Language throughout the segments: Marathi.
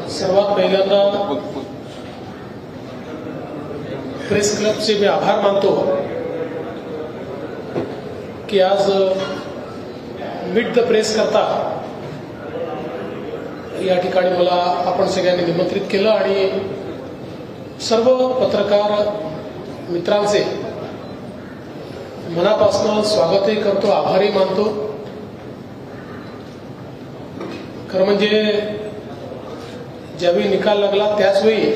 सर्वात पहिल्यांदा प्रेस क्लबचे मी आभार मानतो की आज मीट द प्रेस करता या ठिकाणी मला आपण सगळ्यांनी निमंत्रित केलं आणि सर्व पत्रकार मित्रांचे मनापासून स्वागतही करतो, आभारही मानतो। खरं म्हणजे ज्यावेळी निकाल लागला त्याचवेळी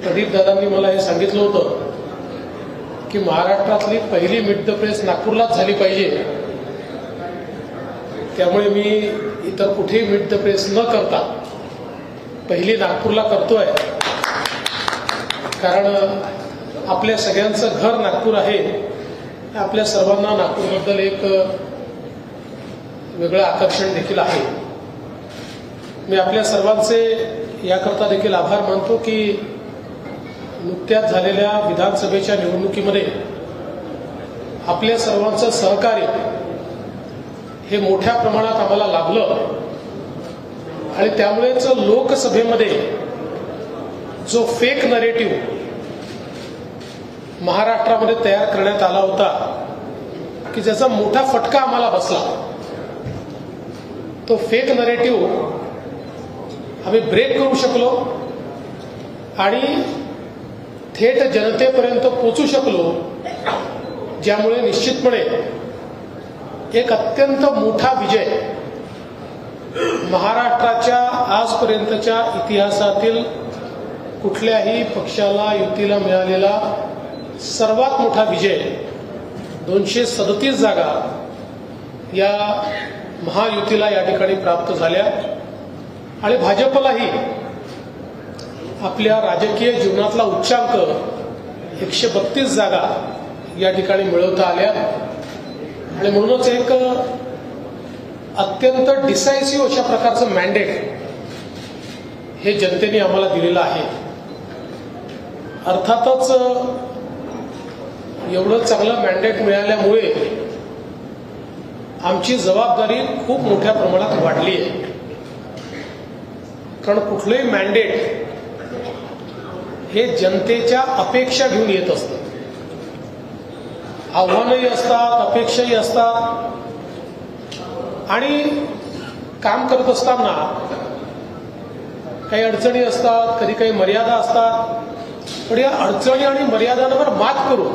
प्रदीप दादांनी मला हे सांगितलं होतं की महाराष्ट्रातली पहिली मीट द प्रेस नागपूरलाच झाली पाहिजे, त्यामुळे मी इतर कुठेही मीट द प्रेस न करता पहिली नागपूरला करतोय। कारण आपल्या सगळ्यांचं घर नागपूर आहे, आपल्या सर्वांना नागपूरबद्दल एक वेगळं आकर्षण देखील आहे। मी आपल्या सर्वांचे याकरता देखील आभार मानतो की नुकत्याच झालेल्या विधानसभेच्या निवडणुकीमध्ये आपल्या सर्वांचं सहकार्य हे मोठ्या प्रमाणात आम्हाला लाभलं आणि त्यामुळेच लोकसभेमध्ये जो फेक नरेटिव्ह महाराष्ट्रामध्ये तयार करण्यात आला होता की ज्याचा मोठा फटका आम्हाला बसला, तो फेक नरेटिव्ह आम्ही ब्रेक करू शकलो आणि थेट जनतेपर्यंत पोहोचू शकलो, ज्यामुळे निश्चितपणे एक अत्यंत मोठा विजय महाराष्ट्राच्या आजपर्यंतच्या इतिहासातील कुठल्याही पक्षाला युतीला मिळालेला सर्वात मोठा विजय 237 जागा या महायुतीला या ठिकाणी प्राप्त झाल्या आणि भाजपलाही आपल्या राजकीय जीवनातला उच्चांक 132 जागा या ठिकाणी मिळवता आल्या आणि म्हणूनच एक अत्यंत डिसायसिव्ह अशा प्रकारचं मॅन्डेट हे जनतेने आम्हाला दिलेलं आहे। अर्थातच एवढं चांगलं मॅन्डेट मिळाल्यामुळे आमची जबाबदारी खूप मोठ्या प्रमाणात वाढली आहे। कारण कुठलंही मॅन्डेट हे जनतेच्या अपेक्षा घेऊन येत असतं, आव्हानही असतात, अपेक्षाही असतात आणि काम करत असताना काही अडचणी असतात, कधी काही मर्यादा असतात, पण या अडचणी आणि मर्यादांवर मात करून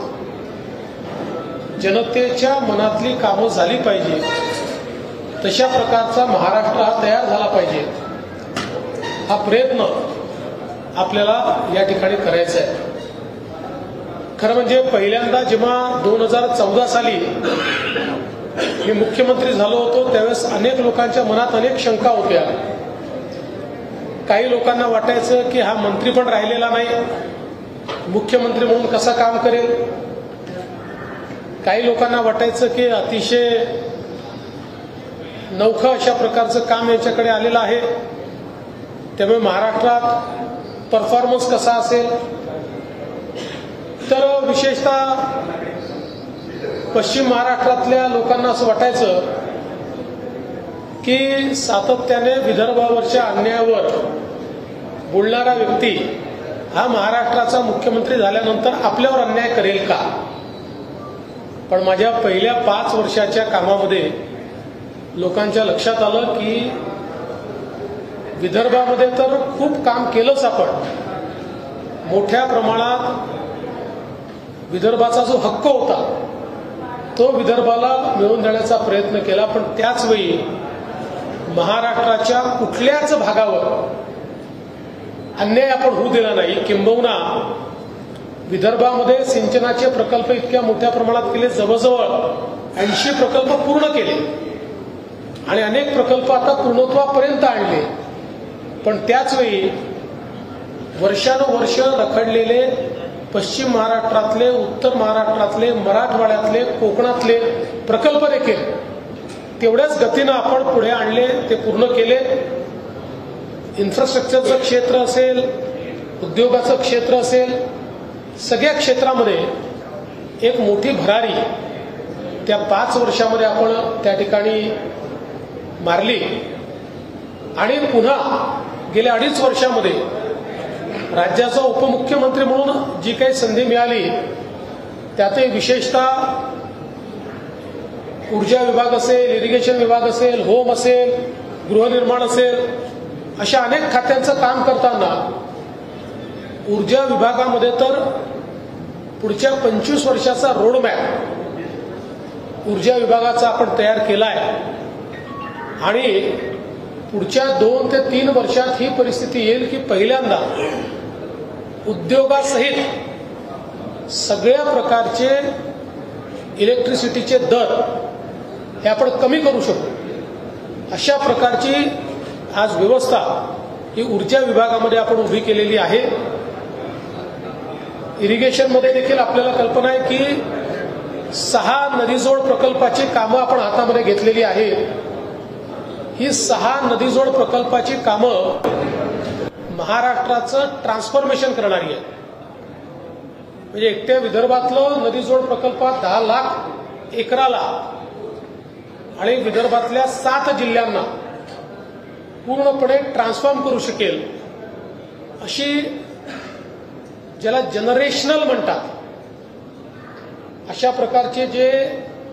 जनतेच्या मनातली कामं झाली पाहिजे, तशा प्रकारचा महाराष्ट्र हा तयार झाला पाहिजे, हा प्रयत्न आपल्याला या ठिकाणी करायचा आहे। खरं म्हणजे पहिल्यांदा जेव्हा 2014 साली मी मुख्यमंत्री झालो होतो त्यावेळेस अनेक लोकांच्या मनात अनेक शंका होत्या। काही लोकांना वाटायचं की हा मंत्री पण राहिलेला नाही, मुख्यमंत्री म्हणून कसा काम करेल। काही लोकांना वाटायचं की अतिशय नवखं अशा प्रकारचं काम यांच्याकडे आलेलं आहे, त्यामुळे महाराष्ट्रात परफॉर्मन्स कसा असेल। तर विशेषतः पश्चिम महाराष्ट्रातल्या लोकांना असं वाटायचं की सातत्याने विदर्भावरच्या अन्यायावर बोलणारा व्यक्ती हा महाराष्ट्राचा मुख्यमंत्री झाल्यानंतर आपल्यावर अन्याय करेल का। पण माझ्या पहिल्या 5 वर्षाच्या कामामध्ये लोकांच्या लक्षात आलं की विदर्भामध्ये तर खूप काम केलंच आपण, मोठ्या प्रमाणात विदर्भाचा जो हक्क होता तो विदर्भाला मिळवून देण्याचा प्रयत्न केला, पण त्याच वेळी महाराष्ट्राच्या कुठल्याच भागावर अन्याय आपण होऊ दिला नाही। किंबहुना विदर्भामध्ये सिंचनाचे प्रकल्प इतक्या मोठ्या प्रमाणात केले, जवळजवळ 80 प्रकल्प पूर्ण केले आणि अनेक प्रकल्प आता पूर्णत्वापर्यंत आणले, पण त्याच वेळी वर्षानुवर्ष रखडलेले पश्चिम महाराष्ट्रातले, उत्तर महाराष्ट्रातले, मराठवाड्यातले, कोकणातले प्रकल्प देखील तेवढ्याच गतीनं आपण पुढे आणले, ते पूर्ण केले। इन्फ्रास्ट्रक्चरचं क्षेत्र असेल, उद्योगाचं क्षेत्र असेल, सगळ्या क्षेत्रामध्ये एक मोठी भरारी त्या 5 वर्षामध्ये आपण त्या ठिकाणी मारली आणि पुन्हा गेल्या 2.5 वर्षामध्ये राज्याचा उपमुख्यमंत्री म्हणून जी काही संधी मिळाली त्यातही विशेषतः ऊर्जा विभाग असेल, इरिगेशन विभाग असेल, होम असेल, गृहनिर्माण असेल, अशा अनेक खात्यांचं काम करताना ऊर्जा विभागामध्ये तर पुढच्या 25 वर्षाचा रोडमॅप ऊर्जा विभागाचा आपण तयार केला आहे आणि पुढच्या 2 ते 3 वर्षात ही परिस्थिती येईल की पहिल्यांदा उद्योगासहित सगळ्या प्रकारचे इलेक्ट्रिसिटीचे दर हे आपण कमी करू शकतो अशा प्रकारची आज व्यवस्था ही ऊर्जा विभागामध्ये आपण उभी केलेली आहे। इरिगेशनमध्ये देखील आपल्याला कल्पना आहे की 6 नदीजोड प्रकल्पाची कामं आपण हातामध्ये घेतलेली आहेत। ही 6 नदीजोड प्रकल्पाची कामं महाराष्ट्राचं ट्रान्सफॉर्मेशन करणारी आहे। म्हणजे एकट्या विदर्भातलं नदीजोड प्रकल्पात 10 लाख एकराला आणि विदर्भातल्या 7 जिल्ह्यांना पूर्णपणे ट्रान्सफॉर्म करू शकेल अशी ज्याला जनरेशनल म्हणतात अशा प्रकारचे जे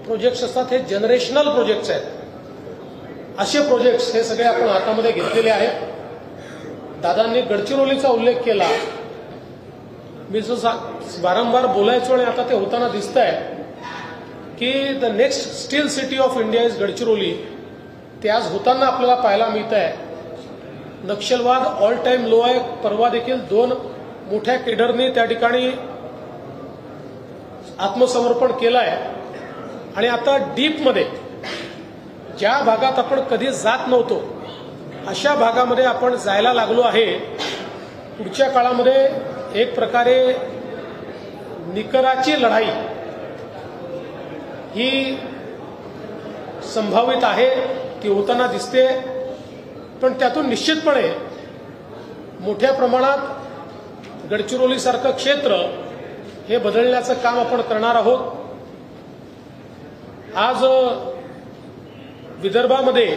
प्रोजेक्ट्स असतात हे जनरेशनल प्रोजेक्ट्स आहेत। असे प्रोजेक्ट्स हे सगळे आपण हातामध्ये घेतलेले आहेत। दादांनी गडचिरोलीचा उल्लेख केला। मी जो वारंवार बोलायचो आणि आता ते होताना दिसतंय की the next steel city of India is Gadchiroli, ते आज होताना आपल्याला पाहायला मिळत आहे। नक्षलवाद ऑल टाइम लो आहे। परवा देखील 2 मोठ्या केडरनी त्या ठिकाणी आत्मसमर्पण केलं आहे आणि आता डीपमध्ये ज्या भागात आपण कधी जात नव्हतो अशा भागामध्ये आपण जायला लागलो आहे। पुढच्या काळामध्ये एक प्रकारे निकराची लढाई ही संभावित आहे, ती होताना दिसते। पण त्यातून निश्चितपणे मोठ्या प्रमाणात गडचिरोलीसारखं क्षेत्र हे बदलण्याचं काम आपण करणार आहोत। आज विदर्भामध्ये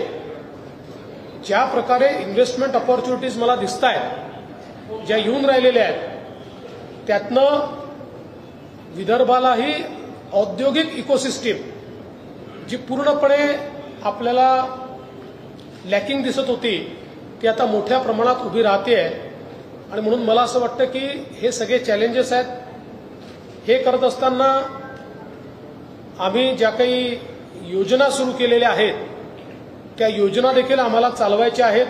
ज्या प्रकारे इन्व्हेस्टमेंट ऑपॉर्च्युनिटीज मला दिसत आहेत, ज्या येऊन राहिलेल्या आहेत, त्यातनं विदर्भालाही औद्योगिक इकोसिस्टीम जी पूर्णपणे आपल्याला लॅकिंग दिसत होती ती आता मोठ्या प्रमाणात उभी राहते आहे। आणि म्हणून मला असं वाटतं की हे सगळे चॅलेंजेस आहेत। हे करत असताना आम्ही ज्या काही योजना सुरू केलेल्या आहेत त्या योजना देखील आम्हाला चालवायच्या आहेत।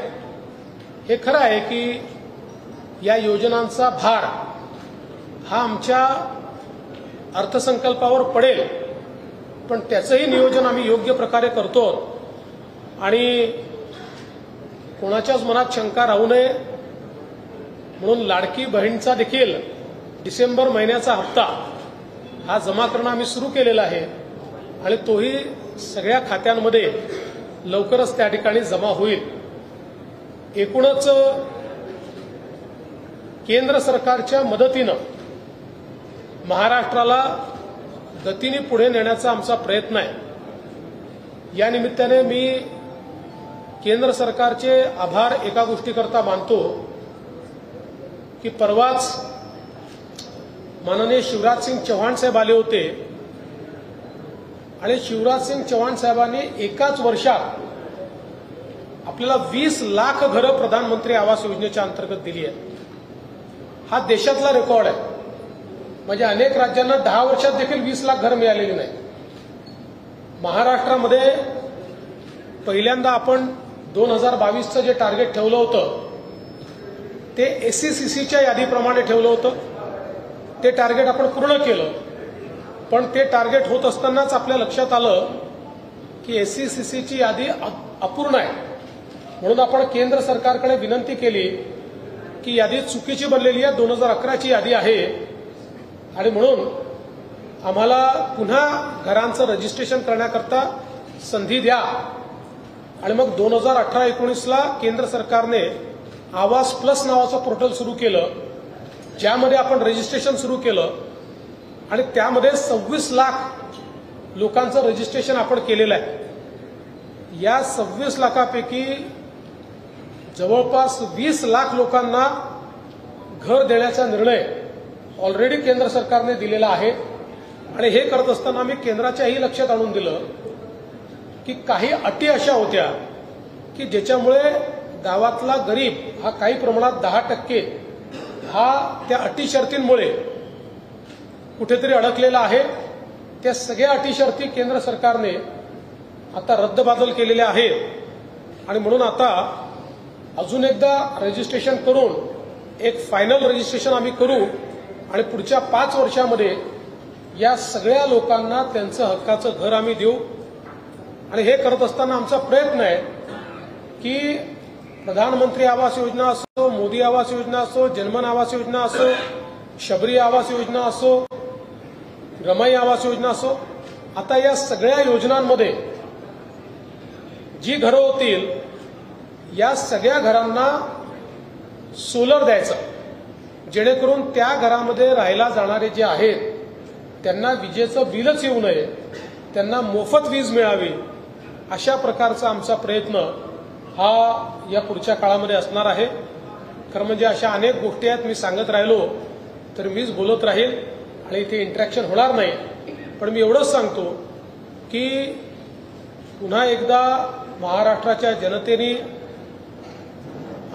हे खरं आहे की या योजनांचा भार हा आमच्या अर्थसंकल्पावर पडेल, पण त्याचंही नियोजन आम्ही योग्य प्रकारे करतो आणि कोणाच्याच मनात शंका राहू नये म्हणून लाडकी बहीणचा देखील डिसेंबर महिन्याचा हप्ता हा जमा करणं आम्ही सुरू केलेला आहे आणि तोही सगळ्या खात्यांमध्ये लवकरच त्या ठिकाणी जमा होईल। एकूणच केंद्र सरकारच्या मदतीनं महाराष्ट्राला गतीने पुढे नेण्याचा आमचा प्रयत्न आहे। या निमित्ताने मी केंद्र सरकारचे आभार एका गोष्टीकरता मानतो की परवाच माननीय शिवराज सिंग चौहान साहेब आले होते आणि शिवराज सिंग चौहान साहेबांनी एकाच वर्षात आपल्याला 20 लाख घरं प्रधानमंत्री आवास योजनेच्या अंतर्गत दिली आहेत। हा देशातला रेकॉर्ड आहे। म्हणजे अनेक राज्यांना 10 वर्षात देखील 20 लाख घरं मिळालेली नाही। महाराष्ट्रामध्ये पहिल्यांदा आपण 2022चं जे टार्गेट ठेवलं होतं ते एससीसीच्या यादीप्रमाणे ठेवलं होतं। ते टार्गेट आपण पूर्ण केलं, पण ते टार्गेट होत असतानाच आपल्या लक्षात आलं की एससीसीची यादी अपूर्ण आहे। म्हणून आपण केंद्र सरकारकडे विनंती केली की यादी चुकीची बनलेली आहे, 2011ची यादी आहे आणि म्हणून आम्हाला पुन्हा घरांचं रजिस्ट्रेशन करण्याकरता संधी द्या। आणि मग 2018-19ला केंद्र सरकारने आवास प्लस नावाचं पोर्टल सुरू केलं, ज्यामध्ये आपण रजिस्ट्रेशन सुरू केलं आणि त्यामध्ये 26 लाख लोकांचं रजिस्ट्रेशन आपण केलेलं आहे। या 26 लाखापैकी जवळपास 20 लाख लोकांना घर देण्याचा निर्णय ऑलरेडी केंद्र सरकारने दिलेला आहे आणि हे करत असताना मी केंद्राच्याही लक्षात आणून दिलं की काही अटी अशा होत्या की ज्याच्यामुळे गावातला गरीब हा काही प्रमाणात 10% हा त्या अटी शर्तींमुळे कुठेतरी अडकलेला आहे। त्या सगळ्या अटी शर्ती केंद्र सरकारने आता रद्दबातल केलेल्या आहेत आणि म्हणून आता अजून एकदा रजिस्ट्रेशन करून एक फायनल रजिस्ट्रेशन आम्ही करू आणि पुढच्या 5 वर्षामध्ये या सगळ्या लोकांना त्यांचं हक्काचं घर आम्ही देऊ। आणि हे करत असताना आमचा प्रयत्न आहे की प्रधानमंत्री आवास योजना असो, मोदी आवास योजना असो, जन्मन आवास योजना असो, शबरी आवास योजना असो, रमाई आवास योजना असो, आता या सगळ्या योजनांमध्ये जी घरं होतील या सगळ्या घरांना सोलर द्यायचं, जेणेकरून त्या घरामध्ये राहायला जाणारे जे आहेत त्यांना विजेचं बिलच येऊ नये, त्यांना मोफत वीज मिळावी, अशा प्रकारचा आमचा प्रयत्न हा या पुढच्या काळामध्ये असणार आहे। खरं म्हणजे अशा अनेक गोष्टी आहेत, मी सांगत राहिलो तर मीच बोलत राहील आणि इथे इंटरॅक्शन होणार नाही। पण मी एवढंच सांगतो की पुन्हा एकदा महाराष्ट्राच्या जनतेने,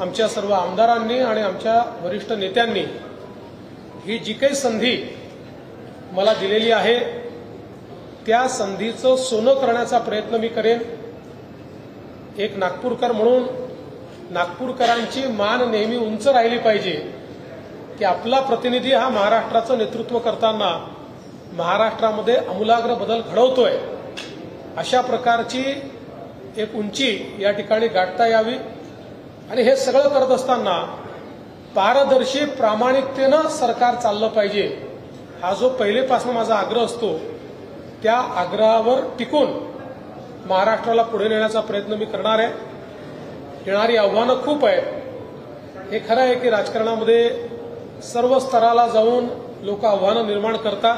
आमच्या सर्व आमदारांनी आणि आमच्या वरिष्ठ नेत्यांनी ही जी काही संधी मला दिलेली आहे त्या संधीचं सोनं करण्याचा प्रयत्न मी करेन। एक नागपूरकर म्हणून नागपूरकरांची मान नेहमी उंच राहिली पाहिजे की आपला प्रतिनिधी हा महाराष्ट्राचं नेतृत्व करताना महाराष्ट्रामध्ये आमूलाग्र बदल घडवतोय, अशा प्रकारची एक उंची या ठिकाणी गाठता यावी। आणि हे सगळं करत असताना पारदर्शी प्रामाणिकतेनं सरकार चाललं पाहिजे, हा जो पहिलेपासून माझा आग्रह असतो त्या आग्रहावर टिकून महाराष्ट्राला पुढे नेण्याचा प्रयत्न मी करणार आहे। येणारी आव्हानं खूप आहेत। हे खरं आहे की राजकारणामध्ये सर्व स्तराला जाऊन लोक आव्हानं निर्माण करतात,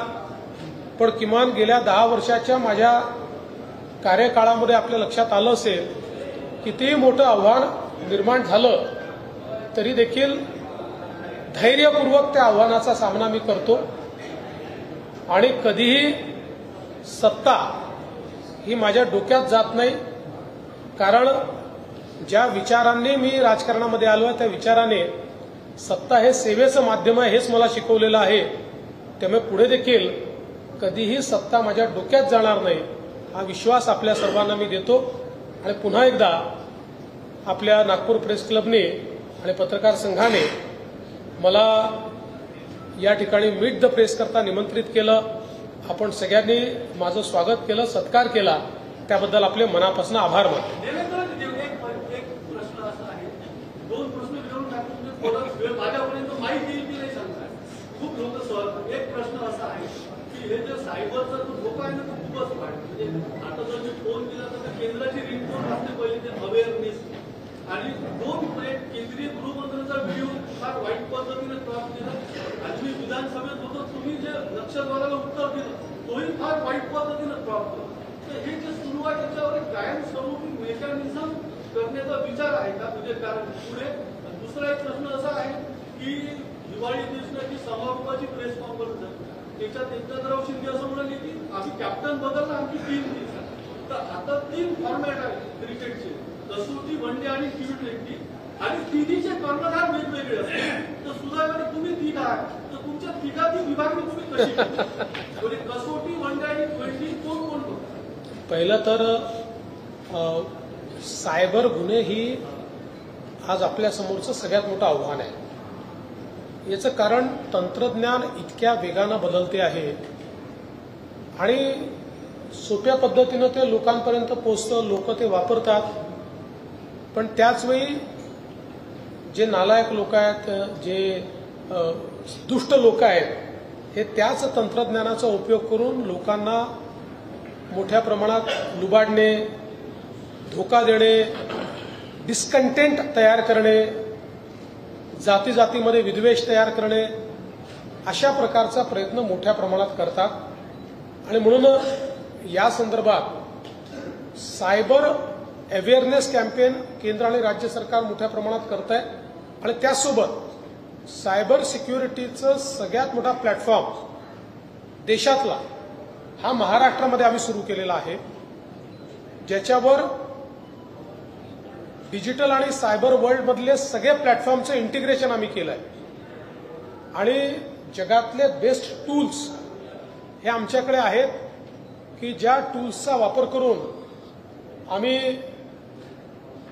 पण किमान गेल्या 10 वर्षाच्या माझ्या कार्यकाळामध्ये आपल्या लक्षात आलं असेल कितीही मोठं आव्हान निर्माण झालं तरी देखील धैर्यपूर्वक त्या आव्हानाचा सामना मी करतो आणि कधीही सत्ता ही माझ्या डोक्यात जात नाही, कारण ज्या विचारांनी मी राजकारणामध्ये आलो त्या विचाराने सत्ता हे सेवेचं माध्यम आहे हेच मला शिकवलेलं आहे। त्यामुळे पुढे देखील कधीही सत्ता माझ्या डोक्यात जाणार नाही हा विश्वास आपल्या सर्वांना मी देतो। आणि पुन्हा एकदा आपल्या नागपूर प्रेस क्लबने आणि पत्रकार संघाने मला या ठिकाणी मीट द प्रेस करता निमंत्रित केलं, आपण सगळ्यांनी माझं स्वागत केलं, सत्कार केला, त्याबद्दल आपले मनापासून आभार मानतो। एक प्रश्न असा आहे, 2 प्रश्न विचारून टाकून माझ्यापर्यंत माहिती येईल की नाही सांगताय, खूप लोक सहज। एक प्रश्न असा आहे की हे जे सायबरचा जो धोका आहे ना तो खूपच वाढतो, म्हणजे आता जर मी फोन केला तर केंद्राची रिंगटोन असते पहिली ते अवेअरनेस, आणि 2 केंद्रीय गृहमंत्र्यांचा व्हिडिओ फार वाईट पद्धतीने क्रॉप केला, आणि मी विधानसभेत होतो, तुम्ही जे नक्षलवादाला उत्तर दिलं तोही फार वाईट पद्धतीने क्रॉप केलं। तर हे जे सुरू आहे त्याच्यावर एक कायमस्वरूपी मेकॅनिझम करण्याचा विचार आहे का, म्हणजे कारण पुढे। दुसरा एक प्रश्न असा आहे की दिवाळी दिवसाची समारोपाची प्रेस कॉन्फरन्स आहे, त्याच्यात एकनाथराव शिंदे असं म्हणाले की आम्ही कॅप्टन बदलला, आमची टीम दिली। तर आता 3 फॉर्मॅट आहेत क्रिकेटचे, कसोटी, वनडे आणि T20, आणि तिन्हीचे कर्णधार वेगवेगळे असतात। तर सुदैवाने तुम्ही 3 आहात, तर तुमच्या तिघांची विभागणी तुम्ही कशी केली, म्हणजे कसोटी, वनडे आणि T20 कोण कोण करतो? पहिलं तर सायबर गुन्हे ही आज आपल्या समोरचं सगळ्यात मोठं आव्हान आहे। याचं कारण तंत्रज्ञान इतक्या वेगानं बदलते आहे आणि सोप्या पद्धतीनं ते लोकांपर्यंत पोहोचतं, लोक ते वापरतात, पण त्याचवेळी जे नालायक लोक आहेत, जे दुष्ट लोक आहेत, हे त्याच तंत्रज्ञानाचा उपयोग करून लोकांना मोठ्या प्रमाणात लुबाडणे, धोका देणे, डिस्कंटेंट तयार करणे, जाती जातीमध्ये विद्वेष तयार करणे, अशा प्रकारचा प्रयत्न मोठ्या प्रमाणात करतात। आणि म्हणून या संदर्भात सायबर अवेअरनेस कॅम्पेन केंद्र आणि राज्य सरकार मोठ्या प्रमाणात करत आहे आणि त्याचसोबत सायबर सिक्युरिटीचं सगळ्यात मोठा प्लॅटफॉर्म देशातला हा महाराष्ट्रामध्ये आम्ही सुरू केलेला आहे, ज्याच्यावर डिजिटल आणि सायबर वर्ल्डमधले सगळे प्लॅटफॉर्मचं इंटिग्रेशन आम्ही केलं आहे आणि जगातले बेस्ट टूल्स हे आमच्याकडे आहेत की ज्या टूल्सचा वापर करून आम्ही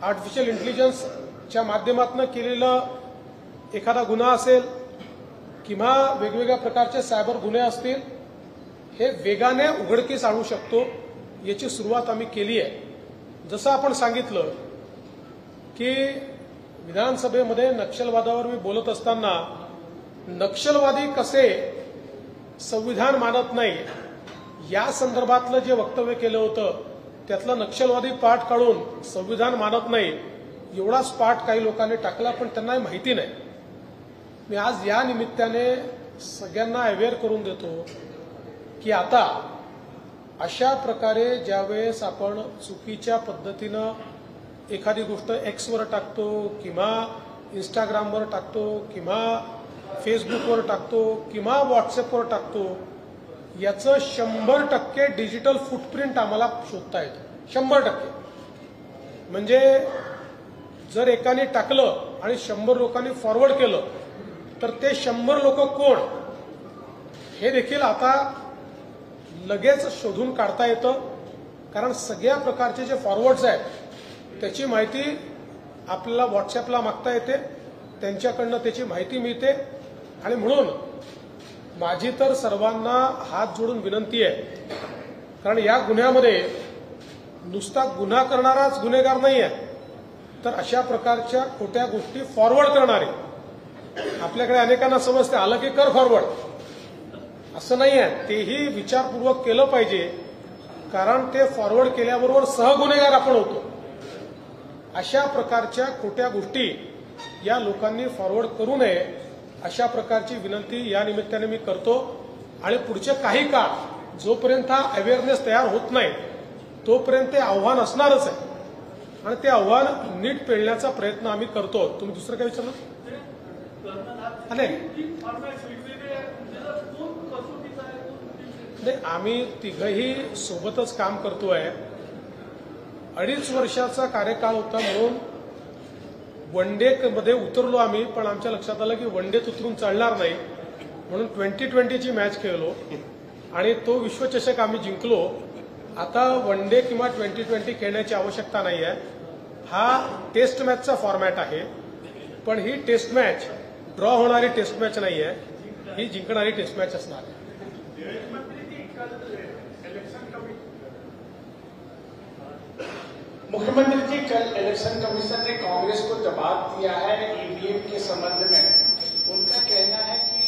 आर्टिफिशियल इंटेलिजन्सच्या माध्यमातून केलेला एखादा गुन्हा असेल किंवा वेगवेगळ्या प्रकारचे सायबर गुन्हे असतील हे वेगाने उघडकीस आणू शकतो, याची सुरुवात आम्ही केली आहे. जसं आपण सांगितलं की विधानसभेमध्ये नक्षलवादावर मी बोलत असताना नक्षलवादी कसे संविधान मानत नाही या संदर्भातलं जे वक्तव्य केलं होतं त्यातलं नक्षलवादी पाठ काढून संविधान मानत नाही एवढाच पाठ काही लोकांनी टाकला, पण त्यांना माहिती नाही. मी आज या निमित्ताने सगळ्यांना अवेअर करून देतो की आता अशा प्रकारे ज्यावेळेस आपण चुकीच्या पद्धतीनं एखादी गोष्ट एक्सवर टाकतो किंवा इंस्टाग्रामवर टाकतो किंवा फेसबुकवर टाकतो किंवा व्हॉट्सअपवर टाकतो, याचं 100% डिजिटल फुटप्रिंट आम्हाला शोधता येतं. 100%. म्हणजे जर एकाने टाकलं आणि 100 लोकांनी फॉरवर्ड केलं तर ते 100 लोक कोण हे देखील आता लगेच शोधून काढता येतं, कारण सगळ्या प्रकारचे जे फॉरवर्ड्स आहेत त्याची माहिती आपल्याला व्हॉट्सअपला मागता येते, त्यांच्याकडनं त्याची माहिती मिळते. आणि म्हणून माझी तर सर्वांना हात जोडून विनंती आहे, कारण या गुन्ह्यामध्ये नुसता गुन्हा करणाराच गुन्हेगार नाही आहे, तर अशा प्रकारच्या खोट्या गोष्टी फॉरवर्ड करणारे आपल्याकडे अनेकांना समजते आलं की कर फॉरवर्ड, असं नाही आहे. तेही विचारपूर्वक केलं पाहिजे, कारण ते फॉरवर्ड केल्याबरोबर सहगुन्हेगार आपण होतो. अशा प्रकारच्या खोट्या गोष्टी या लोकांनी फॉरवर्ड करू नये अशा प्रकारची विनंती या निमित्ताने मी करतो. आणि पुढचे काही काळ जोपर्यंत हा अवेअरनेस तयार होत नाही तोपर्यंत ते आव्हान असणारच आहे आणि ते आव्हान नीट पेलण्याचा प्रयत्न आम्ही करतो. तुम्ही दुसरं काय विचारलं? नाही, आम्ही तिघही सोबतच काम करतोय. 2.5 वर्षाचा कार्यकाळ होता म्हणून वन डे मध्ये उतरलो आम्ही, पण आमच्या लक्षात आलं की वन डेत उतरून चालणार नाही म्हणून 2020ची मॅच खेळलो आणि तो विश्वचषक आम्ही जिंकलो. आता वन डे किंवा 2020 खेळण्याची आवश्यकता नाही आहे. हा टेस्ट मॅचचा फॉर्मॅट आहे, पण ही टेस्ट मॅच ड्रॉ होणारी टेस्ट मॅच नाही आहे, ही जिंकणारी टेस्ट मॅच असणार आहे. मुख्यमंत्री जी, कल इलेक्शन कमीशन ने कांग्रेस को जवाब दिया है ईवीएम के संबंध में. उनका कहना है कि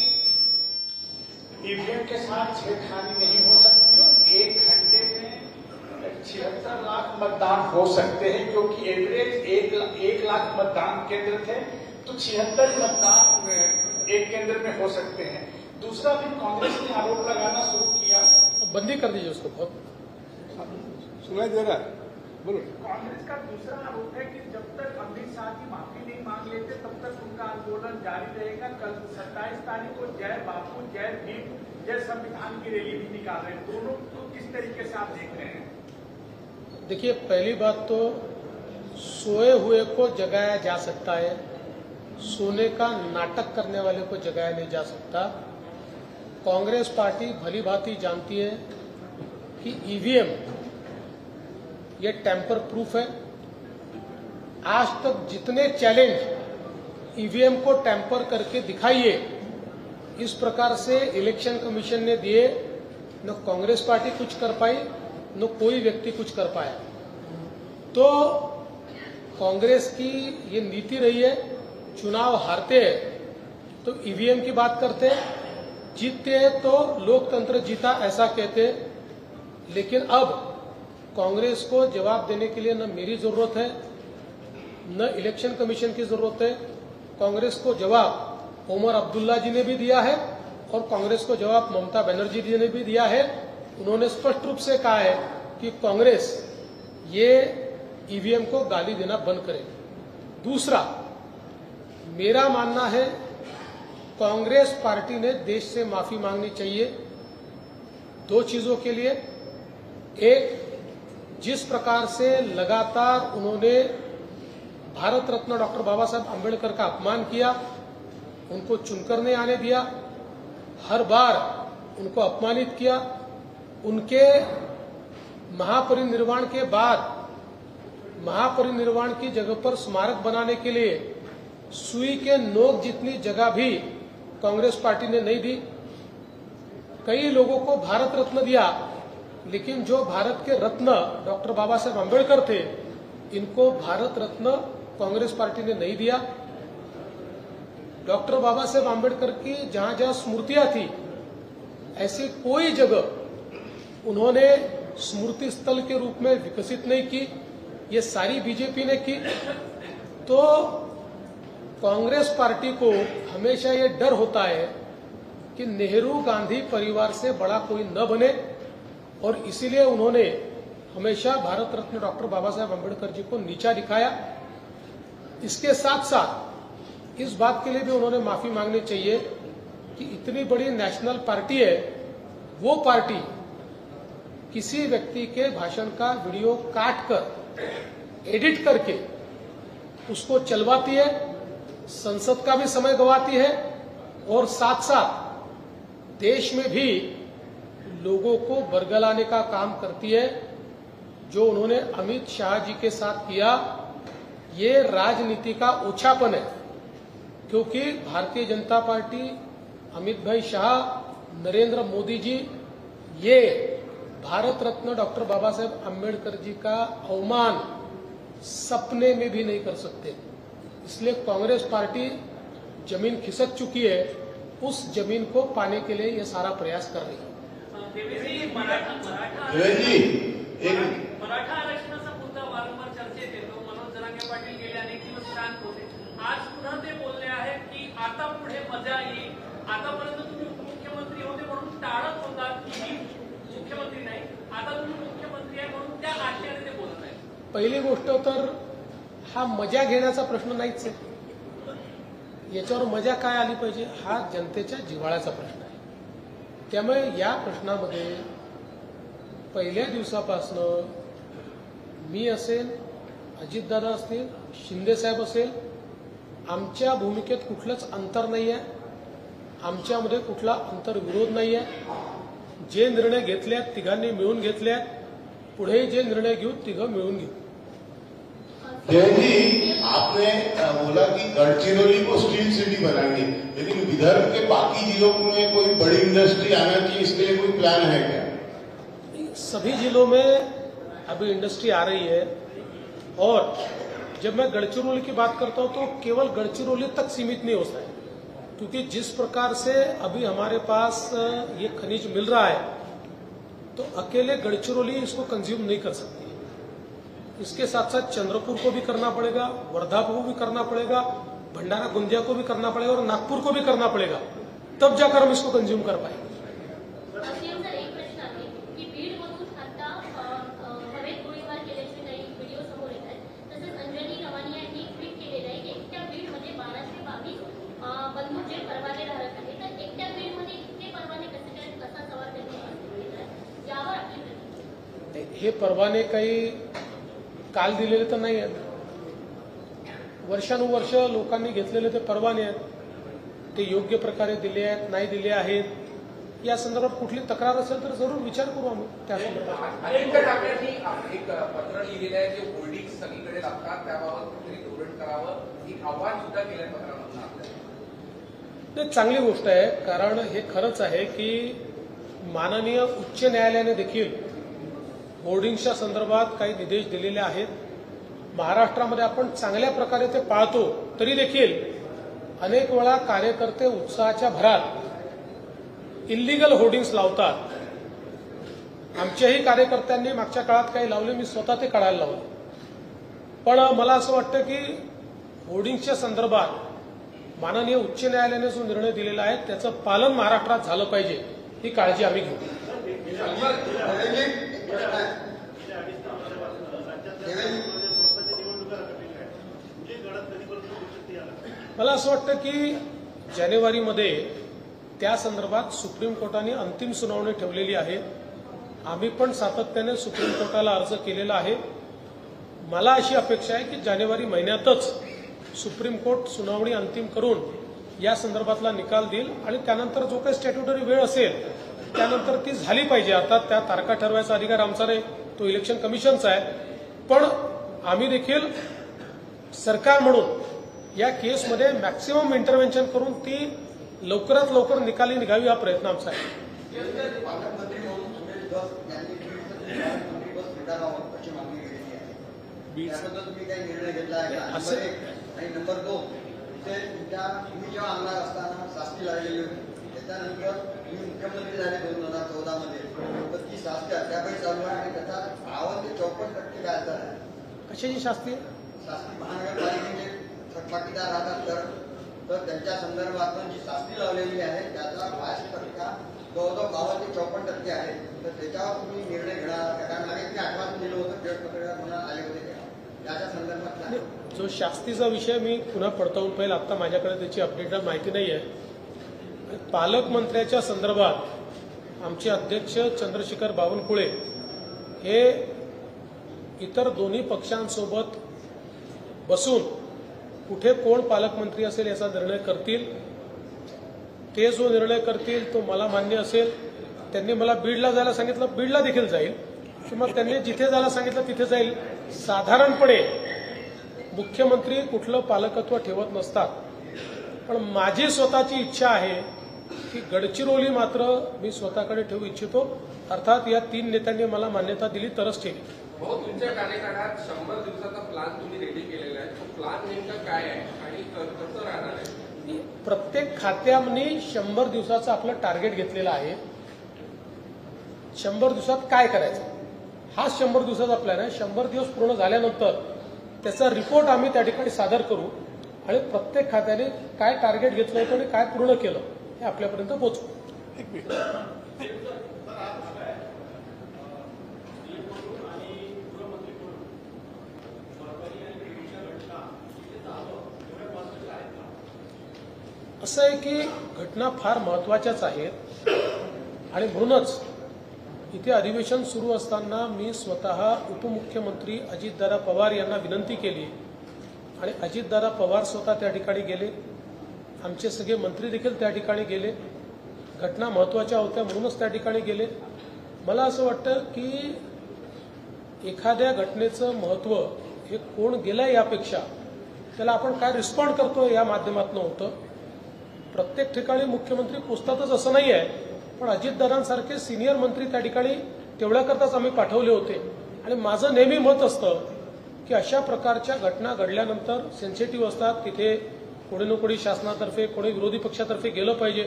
ईवीएम के साथ छेड़खानी नहीं हो सकती और 1 घंटे में 76 लाख मतदान हो सकते हैं, क्योंकि एवरेज 1 लाख मतदान केंद्र थे तो 76 मतदान एक केंद्र में हो सकते हैं. दूसरा भी कांग्रेस ने आरोप लगाना शुरू किया. बंदी कर दीजिए उसको. बहुत सुनाई दे रहा है, बोलो. कांग्रेस का दूसरा आरोप है कि जब तक अमित शाह की माफी नहीं मांग लेते तब तक उनका आंदोलन जारी रहेगा. कल 27 तारीख को जय बापू जय भीम जय संविधान की रैली भी निकाल रहे हैं. दोनों को किस तरीके से आप देख रहे हैं? देखिए, पहली बात तो सोए हुए को जगाया जा सकता है, सोने का नाटक करने वाले को जगाया नहीं जा सकता. कांग्रेस पार्टी भली भांति जानती है कि ईवीएम ये टैंपर प्रूफ है. आज तक जितने चैलेंज ईवीएम को टैंपर करके दिखाइए इस प्रकार से इलेक्शन कमीशन ने दिए, न कांग्रेस पार्टी कुछ कर पाई न कोई व्यक्ति कुछ कर पाया. तो कांग्रेस की ये नीति रही है, चुनाव हारते हैं तो ईवीएम की बात करते हैं, जीतते हैं तो लोकतंत्र जीता ऐसा कहते हैं. लेकिन अब कांग्रेस को जवाब देने के लिए न मेरी जरूरत है न इलेक्शन कमीशन की जरूरत है. कांग्रेस को जवाब उमर अब्दुल्ला जी ने भी दिया है और कांग्रेस को जवाब ममता बनर्जी जी ने भी दिया है. उन्होंने स्पष्ट रूप से कहा है कि कांग्रेस ये ईवीएम को गाली देना बंद करें। दूसरा, मेरा मानना है कांग्रेस पार्टी ने देश से माफी मांगनी चाहिए दो चीजों के लिए। एक, जिस प्रकार से लगातार उन्होंने भारत रत्न डॉक्टर बाबा साहब आंबेडकर का अपमान किया, उनको चुनकर नहीं आने दिया, हर बार उनको अपमानित किया, उनके महापरिनिर्वाण के बाद महापरिनिर्वाण की जगह पर स्मारक बनाने के लिए सुई के नोक जितनी जगह भी कांग्रेस पार्टी ने नहीं दी। कई लोगों को भारत रत्न दिया, लेकिन जो भारत के रत्न डॉक्टर बाबा साहब आंबेडकर थे, इनको भारत रत्न कांग्रेस पार्टी ने नहीं दिया। डॉक्टर बाबा साहब आंबेडकर की जहां जहां स्मृतियां थी, ऐसी कोई जगह उन्होंने स्मृति स्थल के रूप में विकसित नहीं की। ये सारी बीजेपी ने की। तो कांग्रेस पार्टी को हमेशा ये डर होता है कि नेहरू गांधी परिवार से बड़ा कोई न बने, और इसीलिए उन्होंने हमेशा भारत रत्न डॉक्टर बाबा साहब आंबेडकर जी को नीचा दिखाया। इसके साथ साथ इस बात के लिए भी उन्होंने माफी मांगनी चाहिए कि इतनी बड़ी नेशनल पार्टी है, वो पार्टी किसी व्यक्ति के भाषण का वीडियो काट कर एडिट करके उसको चलवाती है, संसद का भी समय गंवाती है, और साथ साथ देश में भी लोगों को बरगलाने का काम करती है। जो उन्होंने अमित शाह जी के साथ किया, ये राजनीति का ओछापन है, क्योंकि भारतीय जनता पार्टी, अमित भाई शाह, नरेंद्र मोदी जी, ये भारत रत्न डॉक्टर बाबा साहेब आंबेडकर जी का अवमान सपने में भी नहीं कर सकते। इसलिए कांग्रेस पार्टी जमीन खिसक चुकी है, उस जमीन को पाने के लिए ये सारा प्रयास कर रही है। मराठा आरक्षणाचा मुद्दा वारंवार चर्चेत येतो। मनोज जरांगे पाटील गेले अनेक दिवस शांत होते, आज पुन्हा ते बोलले आहेत की आता पुढे मजा येईल। आतापर्यंत तुम्ही उपमुख्यमंत्री होते म्हणून टाळत होतात की मी मुख्यमंत्री नाही, आता तुम्ही मुख्यमंत्री आहे म्हणून त्या आशयाने ते बोलत आहेत। पहिली गोष्ट तर हा मजा घेण्याचा प्रश्न नाहीच आहे, याच्यावर मजा काय आली पाहिजे हा जनतेच्या जिव्हाळ्याचा प्रश्न आहे। त्यामुळे या प्रश्नामध्ये पहिल्या दिवसापासून मी असेल, अजितदादा असतील, शिंदे साहेब असेल, आमच्या भूमिकेत कुठलंच अंतर नाही आहे, आमच्यामध्ये कुठला अंतर्विरोध नाही आहे। जे निर्णय घेतलेत तिघांनी मिळून घेतलेत, पुढे जे निर्णय घेऊ तिघं मिळून घेऊ। जयंत जी, आपने बोला कि गढ़चिरौली को स्टील सिटी बनाएंगे, लेकिन विदर्भ के बाकी जिलों में कोई बड़ी इंडस्ट्री आना चाहिए, इसके लिए कोई प्लान है क्या? सभी जिलों में अभी इंडस्ट्री आ रही है, और जब मैं गढ़चिरौली की बात करता हूं तो केवल गढ़चिरौली तक सीमित नहीं होता है, क्योंकि जिस प्रकार से अभी हमारे पास ये खनिज मिल रहा है, तो अकेले गढ़चिरौली इसको कंज्यूम नहीं कर सकती। इसके साथ साथ चंद्रपुर को भी करना पड़ेगा, वर्धा को भी करना पड़ेगा, भंडारा गोंदिया को भी करना पड़ेगा, और नागपुर को भी करना पड़ेगा, तब जाकर हम इसको कंज्यूम कर पाएंगे। हे परवाने काही काल दिलेले तर नाही आहेत, वर्षानुवर्ष लोकांनी घेतलेले ते परवाने आहेत, ते योग्य प्रकारे दिले आहेत नाही दिले आहेत, या संदर्भात कुठली तक्रार असेल तर जरूर विचार करू आम्ही त्या संदर्भात। अनेक ठाकरेंनी एक पत्र लिहिलेलं आहे जे होल्डिंग सगळीकडे लागतात, त्याबाबत कुठेतरी धोरण करावं, ही आव्हान सुद्धा केलंय पत्रामधून आपल्याला। चांगली गोष्ट आहे, कारण हे खरंच आहे की माननीय उच्च न्यायालयाने देखील होर्डिंग्सच्या संदर्भात काही निर्देश दिलेले आहेत। महाराष्ट्रामध्ये आपण चांगल्या प्रकारे ते पाळतो, तरी देखील अनेक वेळा कार्यकर्ते उत्साहाच्या भरात इल्लीगल होर्डिंग्स लावतात। आमच्याही कार्यकर्त्यांनी मागच्या काळात काही लावले, मी स्वतः ते काढायला लावले, पण मला असं वाटतं की होर्डिंग्सच्या संदर्भात माननीय उच्च न्यायालयाने जो निर्णय दिलेला आहे त्याचं पालन महाराष्ट्रात झालं पाहिजे, ही काळजी आम्ही घेऊ। राज्यात मला असं वाटतं की जानेवारीमध्ये त्या संदर्भात सुप्रीम कोर्टाने अंतिम सुनावणी ठेवलेली आहे. आम्ही पण सातत्याने सुप्रीम कोर्टाला अर्ज केलेला आहे. मला अशी अपेक्षा आहे की जानेवारी महिन्यातच सुप्रीम कोर्ट सुनावणी अंतिम करून या संदर्भातला निकाल देईल आणि त्यानंतर जो काही स्टॅट्युटरी वेळ असेल त्यानंतर ती झाली पाहिजे. आता त्या तारखा ठरवायचा अधिकार आमचा नाही, तो इलेक्शन कमिशनचा आहे. पण आम्ही देखील सरकार म्हणून या केसमध्ये मॅक्सिमम इंटरव्हेन्शन करून ती लवकरात लवकर निकाली निघावी हा प्रयत्न आमचा आहे. पालकमंत्री म्हणून सुरेश धस यांनी बीडचं बस स्वीकारावं अशी मागणी केलेली आहे. त्याबद्दल तुम्ही काही निर्णय घेतला आहे का? नंबर 1 आणि नंबर 2 तुम्ही जेव्हा आमदार असताना शास्ती लागलेली होती, त्याच्यानंतर तुम्ही मुख्यमंत्री झाले 2014 मध्ये, तर ती शास्ती अद्यापही चालू आहे आणि त्याचा 52 ते 54% व्याजदर आहे. कशाची शास्ती? शास्ती महानगरपालिकेचे थकबाकीदार राहतात तर त्यांच्या संदर्भात जी शास्ती लावलेली आहे त्याचा 5% जवळजवळ 52 ते 54% आहे. तर त्याच्यावर तुम्ही निर्णय घेणार, कारण आम्ही ते आश्वासन दिलं होतं, जज पत्रकार म्हणून आले होते त्याच्या संदर्भात जो शास्तीचा विषय मी पुन्हा पडताळून पाहिजे. आता माझ्याकडे त्याची अपडेटेड माहिती नाही आहे. पालकमंत्र्याच्या संदर्भात आमचे अध्यक्ष चंद्रशेखर बावनकुळे हे इतर दोन्ही पक्षांसोबत बसून कुठे कोण पालकमंत्री असेल याचा निर्णय करतील. ते जो निर्णय करतील तो मला मान्य असेल. त्यांनी मला बीडला जायला सांगितलं, बीडला देखील जाईल, किंवा त्यांनी जिथे जायला सांगितलं तिथे जाईल. साधारणपणे मुख्यमंत्री कुठलं पालकत्व ठेवत नसतात, पण माझी स्वतःची इच्छा आहे की गडचिरोली मात्र मी स्वतःकडे ठेवू इच्छितो. अर्थात या 3 नेत्यांनी मला मान्यता दिली तरच ठेवी. भाऊ, तुमच्या कार्यकाळात 100 दिवसाचा प्लॅन तुम्ही रेडी केलेला आहे. तो प्लॅन नेमका काय आहे आणि कसं राहणार आहे? प्रत्येक खात्याने 100 दिवसाचं आपलं टार्गेट घेतलेलं आहे. 100 दिवसात काय करायचं हा 100 दिवसाचा प्लॅन आहे. 100 दिवस पूर्ण झाल्यानंतर त्याचा रिपोर्ट आम्ही त्या ठिकाणी सादर करू आणि प्रत्येक खात्याने काय टार्गेट घेतलं होतं आणि काय पूर्ण केलं हे आपल्यापर्यंत पोहोचवू. असं आहे की घटना फार महत्वाच्याच आहेत आणि म्हणूनच इथे अधिवेशन सुरू असताना मी स्वतः उपमुख्यमंत्री अजितदादा पवार यांना विनंती केली आणि अजितदादा पवार स्वतः त्या ठिकाणी गेले. आमचे सगळे मंत्री देखील त्या ठिकाणी गेले. घटना महत्वाच्या होत्या म्हणूनच त्या ठिकाणी गेले. मला असं वाटतं की एखाद्या घटनेचं महत्त्व हे कोण गेलं यापेक्षा त्याला आपण काय रिस्पॉन्ड करतो या माध्यमातून होतं. प्रत्येक ठिकाणी मुख्यमंत्री पोचतातच असं नाही आहे, पण अजितदादांसारखे सिनियर मंत्री त्या ठिकाणी तेवढ्याकरताच आम्ही पाठवले होते. आणि माझं नेहमी मत असतं की अशा प्रकारच्या घटना घडल्यानंतर सेन्सिटिव्ह असतात, तिथे कोणी ना कोणी शासनातर्फे कोणी विरोधी पक्षातर्फे गेलं पाहिजे,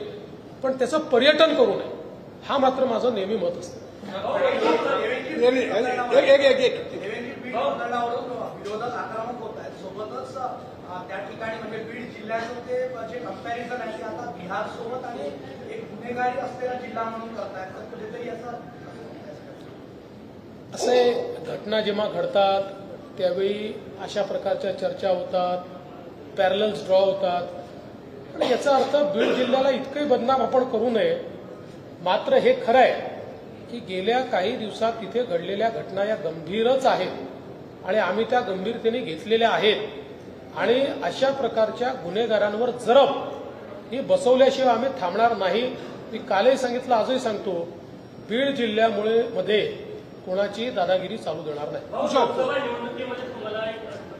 पण त्याचं पर्यटन करू नये हा मात्र माझं नेहमी मत असतं. विरोधक आक्रमक होत आहेत, सोबतच त्या ठिकाणी म्हणजे बीड जिल्ह्याचं ते जे कंपॅरिझन आहे ते आता बिहार सोबत आणि एक गुन्हेगारी असलेला जिल्हा म्हणून करतायत. तर कुठेतरी असे घटना जेव्हा घडतात त्यावेळी अशा प्रकारच्या चर्चा होतात, पॅरलल्स ड्रॉ होतात. आणि याचा अर्थ बीड जिल्ह्याला इतकंही बदनाम आपण करू नये. मात्र हे खरं आहे की गेल्या काही दिवसात तिथे घडलेल्या घटना या गंभीरच आहेत आणि आम्ही त्या गंभीरतेने घेतलेल्या आहेत. आणि अशा प्रकारच्या गुन्हेगारांवर जरब ही बसवल्याशिवाय आम्ही थांबणार नाही. मी कालही सांगितलं, आजही सांगतो, बीड जिल्ह्यामुळे मध्ये कोणाची दादागिरी चालू देणार नाही. लोकसभा निवडणुकीमध्ये तुम्हाला एक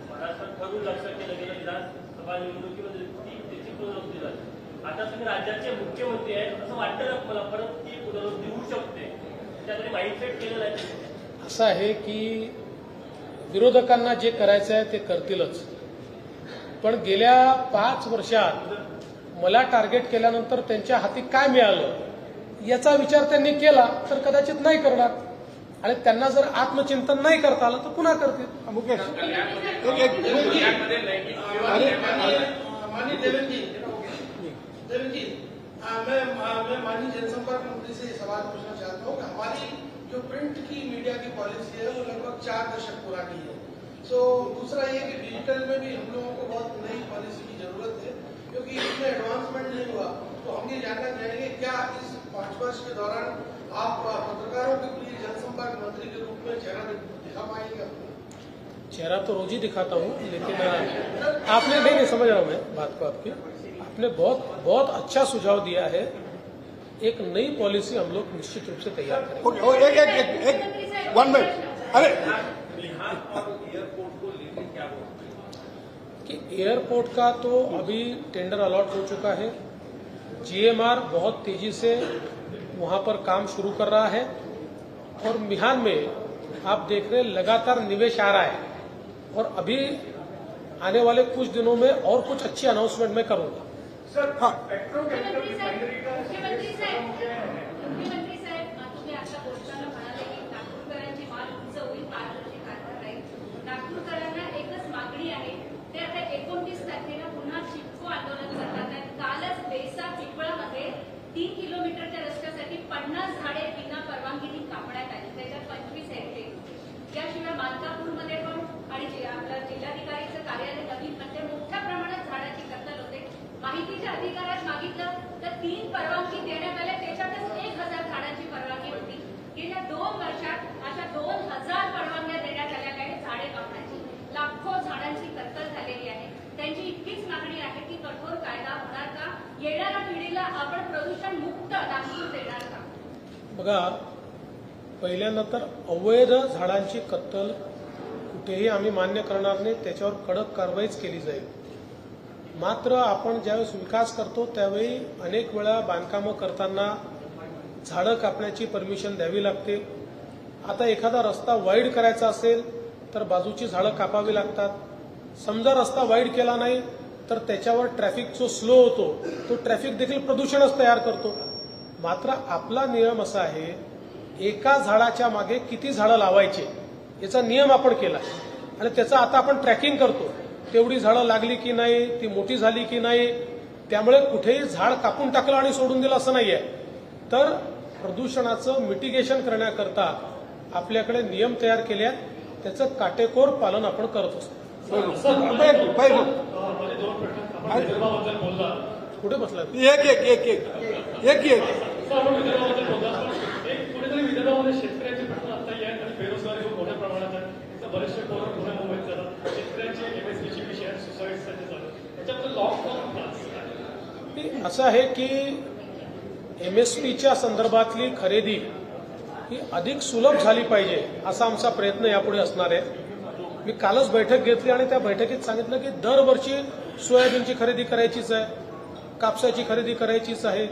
महाराष्ट्रात ठरवून लक्षात केलं गेलं, विधानसभा निवडणुकीमध्ये त्याची पुनरावृत्ती झाली. आता तुम्ही राज्याचे मुख्यमंत्री आहेत असं वाटतं ना मला, परत ती पुनरावृत्ती होऊ शकते, त्याकडे माइंडसेट केलेलं आहे. असं आहे की विरोधकांना जे करायचं आहे ते करतीलच, पण गेल्या 5 वर्षात मला टार्गेट केल्यानंतर त्यांच्या हाती काय मिळालं याचा विचार त्यांनी केला तर कदाचित नाही करणार. आणि त्यांना जर आत्मचिंतन नाही करता आलं तर पुन्हा करतील. मुकेश मैं माननीय जनसंपर्क मंत्री से सवाल पूछना चाहता हूँ कि हमारी जो प्रिंट की मीडिया की पॉलिसी है वो लगभग 4 दशक पुरानी है. दूसरा ये कि डिजिटल में भी हम लोगों को बहुत नई पॉलिसी की जरूरत है. जानना चाहेंगे क्या इस 5 वर्ष के दौरान आप पत्रकारों के लिए जनसंपर्क मंत्री के रूप में चेहरा दिखा पाएंगे? चेहरा तो रोज ही दिखाता हूँ, लेकिन आपने नहीं समझ रहा हूँ मैं बात को आपकी। आपने बहुत अच्छा सुझाव दिया है। एक नई पॉलिसी हम लोग निश्चित रूप से तैयार करेंगे। एक 1 मिनट। अरे बिहार और एयरपोर्ट को लेकर क्या कि एयरपोर्ट का तो अभी टेंडर अलॉट हो चुका है। जीएमआर बहुत तेजी से वहां पर काम शुरू कर रहा है और मिहान में आप देख रहे हैं लगातार निवेश आ रहा है और अभी आने वाले कुछ दिनों में और कुछ अच्छी अनाउंसमेंट मैं करूंगा। मुख्यमंत्री साहेब तुम्ही आता बोलताना म्हणाले की नागपूरकरांची माल उंच होईल, पारदर्शी कारभार राहील. नागपूरकरांना एकच मागणी आहे, ते आता 29 तारखेला पुन्हा चिपको आंदोलन करणार आहेत. कालच बेसा पिंपळामध्ये 3 किलोमीटरच्या रस्त्यासाठी 50 झाडे विना परवानगीने कापण्यात आली, त्याच्यात 25 हेक्टर. याशिवाय मालकापूरमध्ये पण आणि आपलं जिल्हाधिकारीचं कार्यालय नवीन म्हणजे मोठ्या प्रमाणात झाडाची कत्तल होते. माहितीच्या अधिकारात मागितलं तर 3 परवानगी देण्यात आल्या, त्याच्यातच 1000 झाडांची परवानगी होती. गेल्या 2 वर्षात अशा 2000 परवानग्या देण्यात आल्या आहेत झाडे कापण्याची. लाखो झाडांची कत्तल झालेली आहे. त्यांची इतकीच मागणी आहे की कठोर कायदा होणार का, येणाऱ्या पिढीला आपण प्रदूषण मुक्त नागपूर देणार का? बघा, पहिल्यांदा तर अवैध झाडांची कत्तल कुठेही आम्ही मान्य करणार नाही, त्याच्यावर कडक कारवाईच केली जाईल. मात्र आपण ज्यावेळेस विकास करतो त्यावेळी अनेक वेळा बांधकामं करताना झाडं कापण्याची परमिशन द्यावी लागते. आता एखादा रस्ता वाईड करायचा असेल तर बाजूची झाडं कापावी लागतात. समजा रस्ता वाईड केला नाही तर त्याच्यावर ट्रॅफिक जो स्लो होतो तो ट्रॅफिक देखील प्रदूषणच तयार करतो. मात्र आपला नियम असा आहे, एका झाडाच्या मागे किती झाडं लावायचे याचा नियम आपण केला आणि त्याचं आता आपण ट्रॅकिंग करतो. तेवढी झाडं लागली की नाही, ती मोठी झाली की नाही. त्यामुळे कुठेही झाड कापून टाकलं आणि सोडून दिलं असं नाहीये. तर प्रदूषणाचं मिटिगेशन करण्याकरता आपल्याकडे नियम तयार केले आहेत, त्याचं काटेकोर पालन आपण करत असतो. कुठे बसला कुठेतरी विदर्भामध्ये शेतकऱ्यांचे प्रश्न आता या आणि बेरोजगारी खूप मोठ्या प्रमाणात आहे. बरेचसे पोरं पुन्हा मुंबईत जातात. शेतकऱ्यांचे MSPचे शेअर सोसायटीसाठी चालू त्याच्याबद्दल लॉकडाऊन असं आहे की MSPच्या संदर्भातली खरेदी ही अधिक सुलभ झाली पाहिजे असा आमचा प्रयत्न यापुढे असणार आहे. मी कालच बैठक घेतली आणि त्या बैठकीत सांगितलं की दरवर्षी सोयाबीनची खरेदी करायचीच आहे, कापसाची खरेदी करायचीच आहे.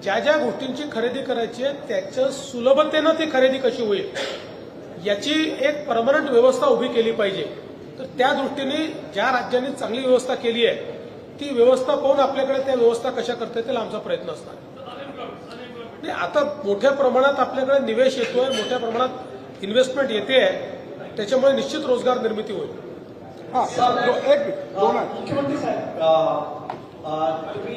ज्या ज्या गोष्टींची खरेदी करायची आहे त्याच्या सुलभतेनं ती खरेदी कशी होईल याची एक परमनंट व्यवस्था उभी केली पाहिजे. तर त्या दृष्टीने ज्या राज्यांनी चांगली व्यवस्था केली आहे ती व्यवस्था पाहून आपल्याकडे त्या व्यवस्था कशा करता येतील आमचा प्रयत्न असणार. आता मोठ्या प्रमाणात आपल्याकडे निवेश येतोय, मोठ्या प्रमाणात इन्व्हेस्टमेंट येते आहे, त्याच्यामुळे निश्चित रोजगार निर्मिती होईल. मुख्यमंत्री साहेब, तुम्ही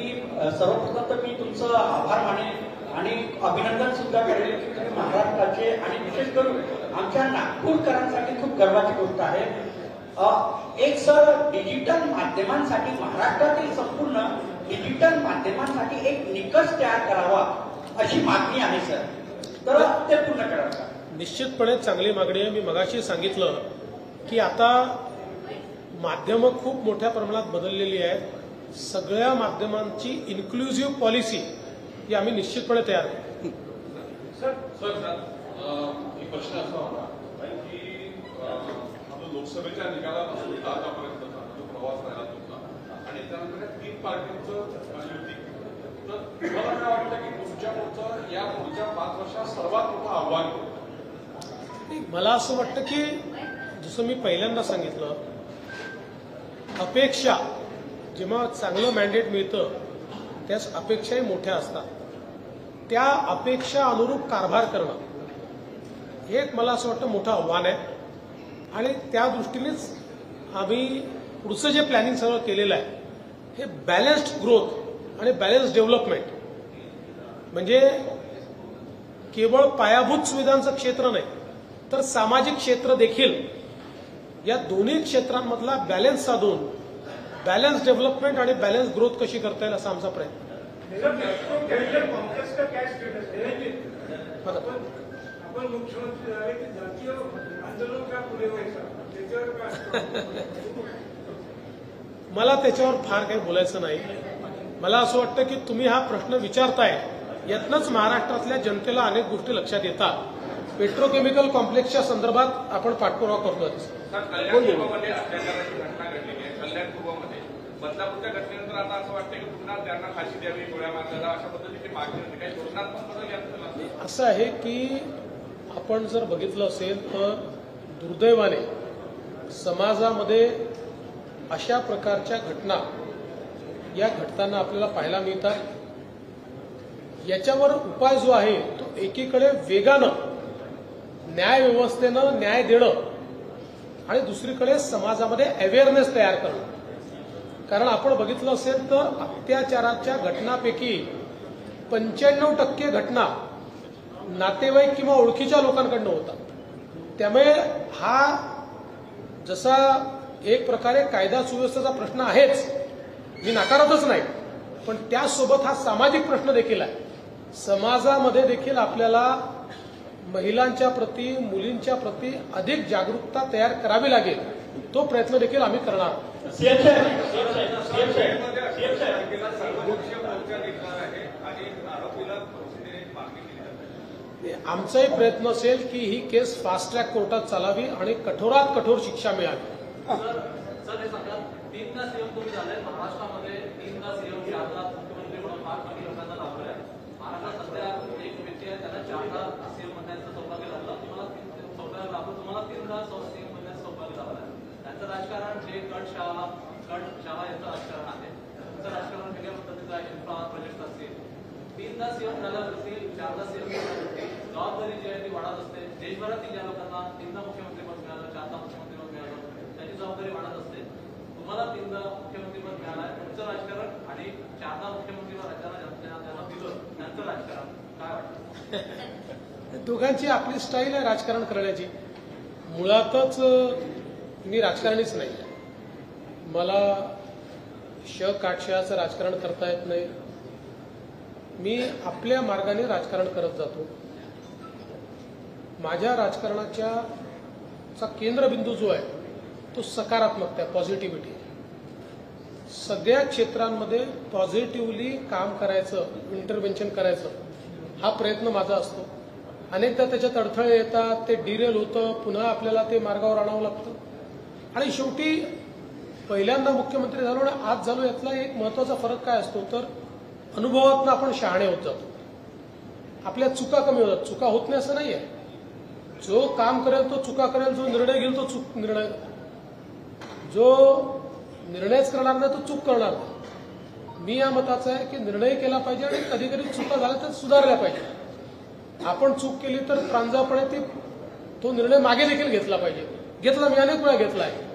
सर्वप्रथम तर मी तुमचं आभार मानेन आणि अभिनंदन सुद्धा करेल की तुम्ही महाराष्ट्राचे आणि विशेष करून आमच्या नागपूरकरांसाठी खूप गर्वाची गोष्ट आहे. एक सर, डिजिटल माध्यमांसाठी महाराष्ट्रातील संपूर्ण डिजिटल माध्यमांसाठी एक निकष तयार करावा अशी मागणी आहे सर, तर ते पूर्ण करा. निश्चितपणे चांगली मागणी आहे. मी मगाशी सांगितलं की आता माध्यमं खूप मोठ्या प्रमाणात बदललेली आहेत. सगळ्या माध्यमांची इन्क्लुझिव्ह पॉलिसी ही आम्ही निश्चितपणे तयार करू. सर एक प्रश्न असा होता की लोकसभेच्या निकालापासून आतापर्यंतचा जो प्रवास राहिला तुमचा आणि त्यानंतर 3 पार्टींचं युती, तर मला काय वाटतं की तुमच्या पुढचं या पुढच्या 5 वर्षात सर्वात मोठं आव्हान मला असं वाटतं की जसं मी पहिल्यांदा सांगितलं, अपेक्षा जेव्हा चांगलं मॅन्डेट मिळतं त्याच अपेक्षाही मोठ्या असतात. त्या अपेक्षा अनुरूप कारभार करणं हे एक मला असं वाटतं मोठं आव्हान आहे आणि त्या दृष्टीनेच आम्ही पुढचं जे प्लॅनिंग सगळं केलेलं आहे हे बॅलन्स्ड ग्रोथ आणि बॅलन्स्ड डेव्हलपमेंट, म्हणजे केवळ पायाभूत सुविधांचं क्षेत्र नाही तर सामाजिक क्षेत्र देखील, या दोन्ही क्षेत्रांमधला बॅलन्स साधून बॅलन्स डेव्हलपमेंट आणि बॅलन्स ग्रोथ कशी करता येईल असा आमचा प्रयत्न. कांग्रेस का क्या स्टेटस है? आपण मुख्यमंत्री झाले की जातीय आंदोलन का पुढे व्हायचं त्याच्यावर काय? मला त्याच्यावर फार काही बोलायचं नाही. मला असं वाटतं की तुम्ही हा प्रश्न विचारताय, यातनंच महाराष्ट्रातल्या जनतेला अनेक गोष्टी लक्षात येतात. पेट्रोकेमिकल कॉम्प्लेक्सच्या संदर्भात आपण पाठपुरावा करतोय. कल्याणपूर्वमध्ये अत्याचाराची घटना घडलेली आहे. कल्याणपूर्वमध्ये बदलापूरच्या घटनेनंतर आता असं वाटतं की पुन्हा त्यांना फाशी द्यावी, गोळ्या मारल्या अशा पद्धतीची मागणी होती. काही धोरणात्मक बदल यात असं आहे की आपण जर बघितलं असेल तर दुर्दैवाने समाजामध्ये अशा प्रकारच्या घटना या घटनांना आपल्याला पाहायला मिळतात. याच्यावर उपाय जो आहे तो एकीकडे वेगानं न्याय व्यवस्थेनं न्याय देणं आणि दुसरीकडे समाजामध्ये अवेअरनेस तयार करणं. कारण आपण बघितलं असेल तर अत्याचाराच्या घटनापैकी 95% घटना नातेवाईक किंवा ओळखीच्या लोकांकडनं होतात. त्यामुळे हा जसा एक प्रकारे कायदा सुव्यवस्थेचा प्रश्न आहेच, मी नाकारतच नाही, पण त्यासोबत हा सामाजिक प्रश्न देखील आहे. समाजामध्ये देखील आपल्याला महिलांच्या प्रती, मुलींच्या प्रती अधिक जागरूकता तयार करावी लागेल. तो प्रयत्न देखील आम्ही करणार. आमचाही प्रयत्न असेल की ही केस फास्ट ट्रॅक कोर्टात चालावी आणि कठोरात कठोर शिक्षा मिळावी. सर हे सांगा, 3दा सीएम तुम्ही झाले महाराष्ट्रामध्ये, 3दा सीएम 4दा मुख्यमंत्री म्हणून फार कमी लोकांना लाभलं आहे. महाराष्ट्रात सध्या एक व्यक्ती आहे त्याला 4दा सीएम बनण्याचं सौभाग्य लाभलं. तुम्हाला 3दा सीएम बनण्याचं सौभाग्य लाभलं आहे. त्यांचं राजकारण जे गट शाळा यांचं राजकारण आहे. त्यांचं राजकारण वेगळ्या पद्धतीचं आहे. इन्फ्रा प्रोजेक्ट असतील. 3दा सीएम झाल्यावरती, 4दा सीएम झाल्यावरती जबाबदारी जी आहे ती वाढत असते. देशभरातील ज्या लोकांना 3दा मुख्यमंत्रीपद मिळालं, 4दा मुख्यमंत्रीपद मिळालं, त्याची जबाबदारी वाढत असते. तुम्हाला 3दा मुख्यमंत्रीपद मिळालंय, तुमचं राजकारण आणि 4दा मुख्यमंत्रीपद राज्याला ज्यांना दिलं त्यांचं राजकारण काय वाटतं? दोघांची आपली स्टाईल आहे राजकारण करण्याची. मुळातच मी राजकारणीच नाही. मला काटशहाचं राजकारण करता येत नाही. मी आपल्या मार्गाने राजकारण करत जातो. माझ्या राजकारणाचा केंद्रबिंदू जो आहे तो सकारात्मकता, पॉझिटिव्हिटी. सगळ्या क्षेत्रांमध्ये पॉझिटिव्हली काम करायचं, इंटरव्हेन्शन करायचं हा प्रयत्न माझा असतो. अनेकदा त्याच्यात अडथळे येतात, ते डिरेल होतं, पुन्हा आपल्याला ते मार्गावर आणावं लागतं. आणि शेवटी पहिल्यांदा मुख्यमंत्री झालो आणि आज झालो यातला एक महत्वाचा फरक काय असतो तर अनुभवातनं आपण शहाणे होत जातो. आपल्या चुका कमी होतात. चुका होत नाही असं नाहीये. जो काम करेल तो चुका करेल, जो निर्णय घेईल तो चूक निर्णय, जो निर्णयच करणार नाही तो चूक करणार नाही. मी या मताचा आहे की निर्णय केला पाहिजे आणि कधी कधी चुका झाल्या तर सुधारल्या पाहिजे. आपण चूक केली तर प्रांजळपणे तो निर्णय मागे देखील घेतला पाहिजे. घेतला, मी अनेक वेळा घेतला आहे.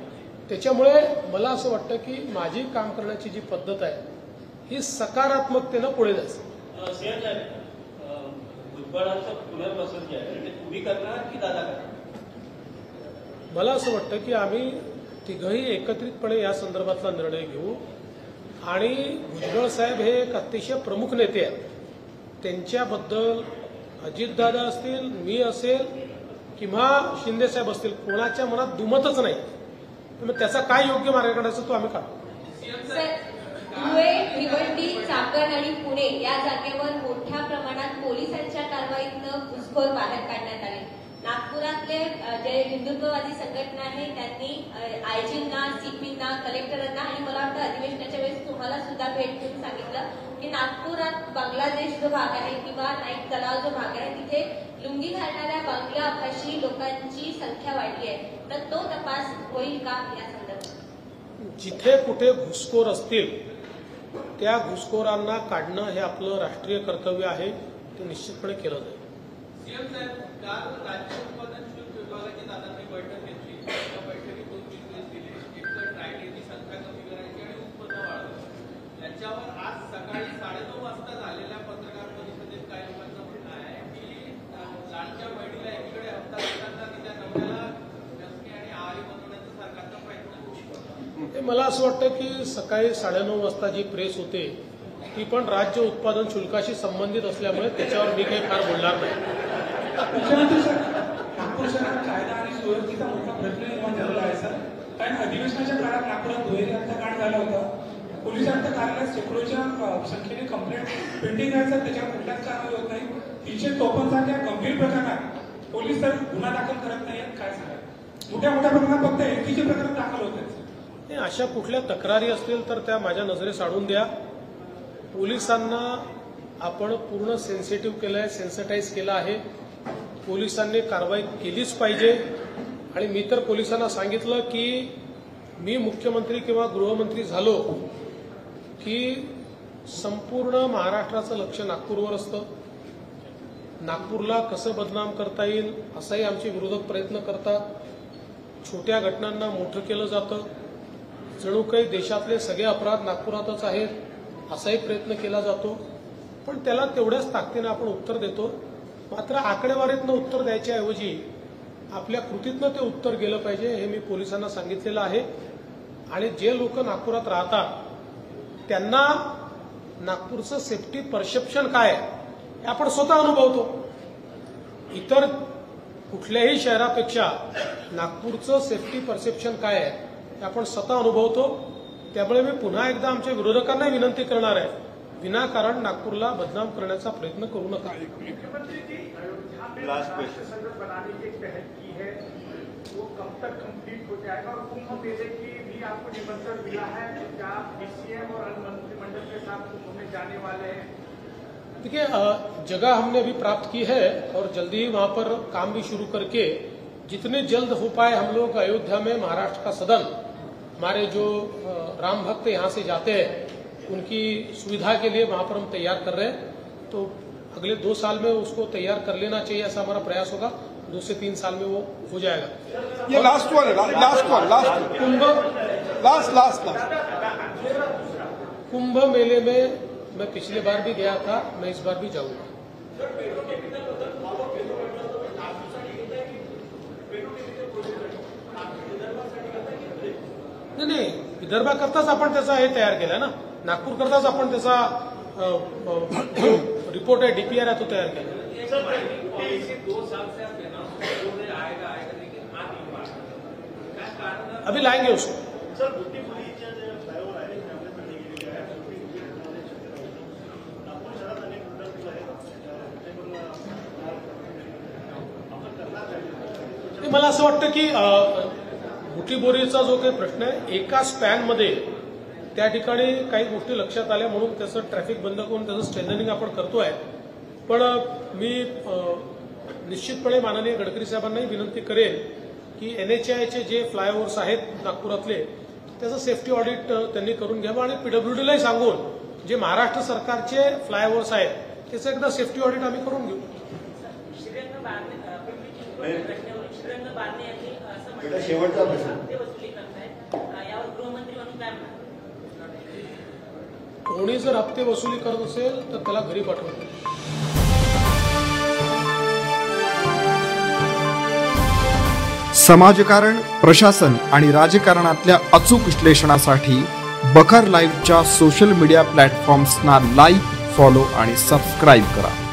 त्याच्यामुळे मला असं वाटतं की माझी काम करण्याची जी पद्धत आहे ही सकारात्मकतेनं पुढे जायचं. भुजबळाचं पुनर्वसन जे आहे ते तुम्ही करणार की दादा करणार? मला असं वाटतं की आम्ही तिघही एकत्रितपणे या संदर्भातला निर्णय घेऊ. आणि भुजबळ साहेब हे एक अतिशय प्रमुख नेते आहेत. त्यांच्याबद्दल अजितदादा असतील, मी असेल किंवा शिंदेसाहेब असतील, कोणाच्या मनात दुमतच नाही. त्यामुळे त्याचा काय योग्य मार्ग काढायचा तो आम्ही काढू. धुळे, भिवंडी, चाकण आणि पुणे या जागेवर मोठ्या प्रमाणात पोलिसांच्या कारवाईतनं घुसखोर बाहेर काढण्यात आले. नागपुरातले जे हिंदुत्ववादी संघटना आहे त्यांनी आयजींना, सीपींना, कलेक्टरांना आणि मला वाटतं अधिवेशनाच्या वेळेस तुम्हाला सुद्धा भेट देऊन सांगितलं की नागपुरात बांगलादेश जो भाग आहे किंवा नाईक तलाव जो भाग आहे तिथे लुंगी घालणाऱ्या बांगलाभाषी लोकांची संख्या वाढली आहे. तर तो तपास होईल का या संदर्भात? जिथे कुठे घुसखोर असतील त्या घुसखोरांना काढणं हे आपलं राष्ट्रीय कर्तव्य आहे. ते निश्चितपणे केलं जाईल. सीएम साहेब, काल राज्य उत्पादन शुल्क विभागाची दादांनी बैठक घेतली. त्या बैठकीत 2 निर्देश दिले. एक तर ट्रायडेची संख्या कमी करायची आणि उत्पन्न वाढवायचं. याच्यावर आज सकाळी 9:30 वाजता झालेल्या पत्रकार परिषदेत काही लोकांचं म्हणणं आहे की लाडक्या बहिणीला एकीकडे हप्ता देताना तिच्या नवऱ्याला व्यसनी आणि आहारी बनवण्याचा सरकारचा प्रयत्न. मला असं वाटतं की सकाळी 9:30 वाजता जी प्रेस होते ती पण राज्य उत्पादन शुल्काशी संबंधित असल्यामुळे त्याच्यावर मी काही फार बोलणार नाही. मुख्यमंत्री सर, नागपूर शहरात कायदा आणि सुव्यवस्थेचा मोठा प्रश्न निर्माण झालेला आहे सर. कारण अधिवेशनाच्या काळात नागपुरात दुहेरी हत्याकांड झालं होतं. पोलीस आयुक्त कार्यालयात शेकडोच्या संख्येने कंप्लेंट पेंडिंग आहे सर, त्याच्यावर कुठल्याच कारवाई होत नाही. 354 सारख्या गंभीर प्रकरणात पोलीस तर गुन्हा दाखल करत नाहीत. काय सांगा? मोठ्या प्रकरणात फक्त एकीचे प्रकरण दाखल होत आहेत. अशा कुठल्या तक्रारी असतील तर त्या माझ्या नजरेस आणून द्या. पोलिसांना आपण पूर्ण सेन्सिटिव्ह केलंय, सेन्सिटाईज केलं आहे. पोलिसांनी कारवाई केलीच पाहिजे. आणि मी तर पोलिसांना सांगितलं की मी मुख्यमंत्री किंवा गृहमंत्री झालो की संपूर्ण महाराष्ट्राचं लक्ष नागपूरवर असतं. नागपूरला कसं बदनाम करता येईल असाही आमचे विरोधक प्रयत्न करतात. छोट्या घटनांना मोठं केलं जातं. जणू काही देशातले सगळे अपराध नागपुरातच आहेत असाही प्रयत्न केला जातो. पण त्याला तेवढ्याच ताकदीने आपण उत्तर देतो. मात्र आकडेवारीतनं उत्तर द्यायच्या ऐवजी आपल्या कृतीतनं ते उत्तर गेलं पाहिजे हे मी पोलिसांना सांगितलेलं आहे. आणि जे लोक नागपुरात राहतात त्यांना नागपूरचं सेफ्टी परसेप्शन काय हे आपण स्वतः अनुभवतो. इतर कुठल्याही शहरापेक्षा नागपूरचं सेफ्टी परसेप्शन काय आहे हे आपण स्वतः अनुभवतो. त्यामुळे मी पुन्हा एकदा आमच्या विरोधकांना विनंती करणार आहे, विनाकारण नागपूरला बदनाम करण्याचा प्रयत्न करू नका. मुख्यमंत्री जी अयोध्या में राष्ट्र संघ बनाने की पहल की है, वो कब तक कंप्लीट हो जाएगा? और कुंभ मेले की भी आपको निमंत्रण मिला है, क्या डीसीएम और मंत्रिमंडल के साथ कुंभ में जाने वाले हैं? देखिए, जगह हमने अभी प्राप्त की है और जल्दी ही वहां पर काम भी शुरू करके जितने जल्द हो पाए हम लोग अयोध्या में महाराष्ट्र का सदन, हमारे जो राम भक्त यहाँ से जाते हैं उनकी सुविधा के लिए वहां पर हम तैयार कर रहे हैं. तो अगले 2 साल में उसको तैयार कर लेना चाहिए, ऐसा हमारा प्रयास होगा. 2 से 3 साल में वो हो जाएगा. ये लास्ट वन है, लास्ट कुंभ मेले में मैं पिछले बार भी गया था, मैं इस बार भी जाऊंगा. नाही, विदर्भाकरताच आपण त्याचा हे तयार केला ना. नागपूर करताच आपण त्याचा रिपोर्ट है, डीपीआर है, तो तैयार किया. अभी लाएंगे उसको. मला असं वाटतं की बुटीबोरीचा जो काही प्रश्न आहे, एका स्पॅनमध्ये त्या ठिकाणी काही गोष्टी लक्षात आल्या म्हणून त्याचं ट्रॅफिक बंद करून त्याचं स्ट्रेंथनिंग आपण करतोय. पण मी निश्चितपणे माननीय गडकरी साहेबांनाही विनंती करेन की एनएचआयचे जे फ्लायओव्हर्स आहेत नागपुरातले त्याचं सेफ्टी ऑडिट त्यांनी करून घ्यावं. आणि पीडब्ल्यूडीलाही सांगून जे महाराष्ट्र सरकारचे फ्लायओव्हर्स आहेत त्याचं एकदा सेफ्टी ऑडिट आम्ही करून घेऊ. शेवटचा प्रश्न, कोणी जर हप्ते वसुली करत असेल तर त्याला घरी पाठवतो. समाजकारण, प्रशासन आणि राजकारणातल्या अचूक विश्लेषणासाठी बखर लाईव्हच्या सोशल मीडिया प्लॅटफॉर्म्सना लाईक, फॉलो आणि सबस्क्राईब करा.